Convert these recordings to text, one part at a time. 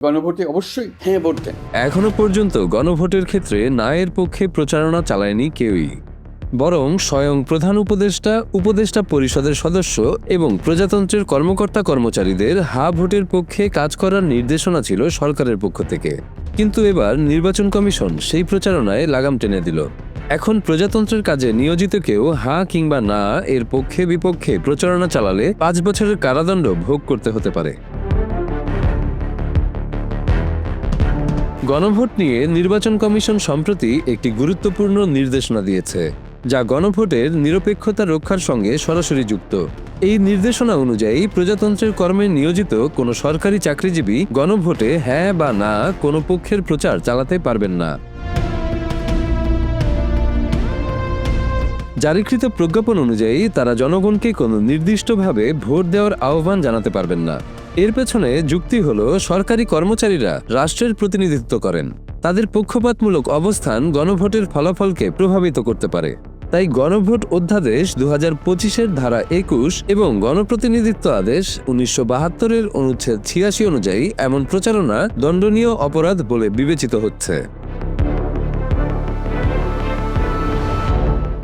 গণভোটে অবশ্যই হ্যাঁ ভোট দেন। এখনো পর্যন্ত গণভোটের ক্ষেত্রে নায়ের পক্ষে প্রচারণা চালায়নি কেউই, বরং স্বয়ং প্রধান উপদেষ্টা পরিষদের সদস্য এবং প্রজাতন্ত্রের কর্মকর্তা কর্মচারীদের হা ভোটের পক্ষে কাজ করার নির্দেশনা ছিল সরকারের পক্ষ থেকে। কিন্তু এবার নির্বাচন কমিশন সেই প্রচারণায় লাগাম টেনে দিল। এখন প্রজাতন্ত্রের কাজে নিয়োজিত কেউ হা কিংবা না এর পক্ষে বিপক্ষে প্রচারণা চালালে 5 বছরের কারাদণ্ড ভোগ করতে হতে পারে। গণভোট নিয়ে নির্বাচন কমিশন সম্প্রতি একটি গুরুত্বপূর্ণ নির্দেশনা দিয়েছে, যা গণভোটের নিরপেক্ষতা রক্ষার সঙ্গে সরাসরি যুক্ত। এই নির্দেশনা অনুযায়ী প্রজাতন্ত্রের কর্মে নিয়োজিত কোনো সরকারি চাকরিজীবী গণভোটে হ্যাঁ বা না কোনো পক্ষের প্রচার চালাতে পারবেন না। জারিকৃত প্রজ্ঞাপন অনুযায়ী তারা জনগণকে কোনো নির্দিষ্টভাবে ভোট দেওয়ার আহ্বান জানাতে পারবেন না। এর পেছনে যুক্তি হলো, সরকারি কর্মচারীরা রাষ্ট্রের প্রতিনিধিত্ব করেন, তাদের পক্ষপাতমূলক অবস্থান গণভোটের ফলাফলকে প্রভাবিত করতে পারে। তাই গণভোট অধ্যাদেশ 2025-এর ধারা 21 এবং গণপ্রতিনিধিত্ব আদেশ 1972-এর অনুচ্ছেদ 86 অনুযায়ী এমন প্রচারণা দণ্ডনীয় অপরাধ বলে বিবেচিত হচ্ছে।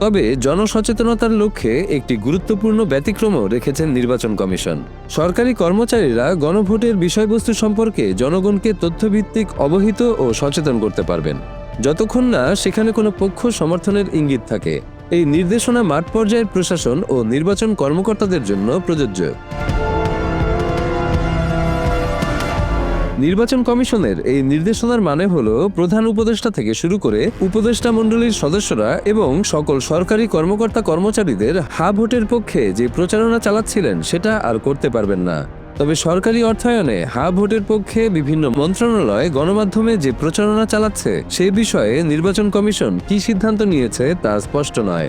তবে জনসচেতনতার লক্ষ্যে একটি গুরুত্বপূর্ণ ব্যতিক্রমও রেখেছেন নির্বাচন কমিশন। সরকারি কর্মচারীরা গণভোটের বিষয়বস্তু সম্পর্কে জনগণকে তথ্যভিত্তিক অবহিত ও সচেতন করতে পারবেন, যতক্ষণ না সেখানে কোনো পক্ষ সমর্থনের ইঙ্গিত থাকে। এই নির্দেশনা মাঠ পর্যায়ের প্রশাসন ও নির্বাচন কর্মকর্তাদের জন্য প্রযোজ্য। নির্বাচন কমিশনের এই নির্দেশনার মানে হলো, প্রধান উপদেষ্টা থেকে শুরু করে উপদেষ্টা মণ্ডলীর সদস্যরা এবং সকল সরকারি কর্মকর্তা কর্মচারীদের হা ভোটের পক্ষে যে প্রচারণা চালাচ্ছিলেন সেটা আর করতে পারবেন না। তবে সরকারি অর্থায়নে হা ভোটের পক্ষে বিভিন্ন মন্ত্রণালয় গণমাধ্যমে যে প্রচারণা চালাচ্ছে সে বিষয়ে নির্বাচন কমিশন কী সিদ্ধান্ত নিয়েছে তা স্পষ্ট নয়।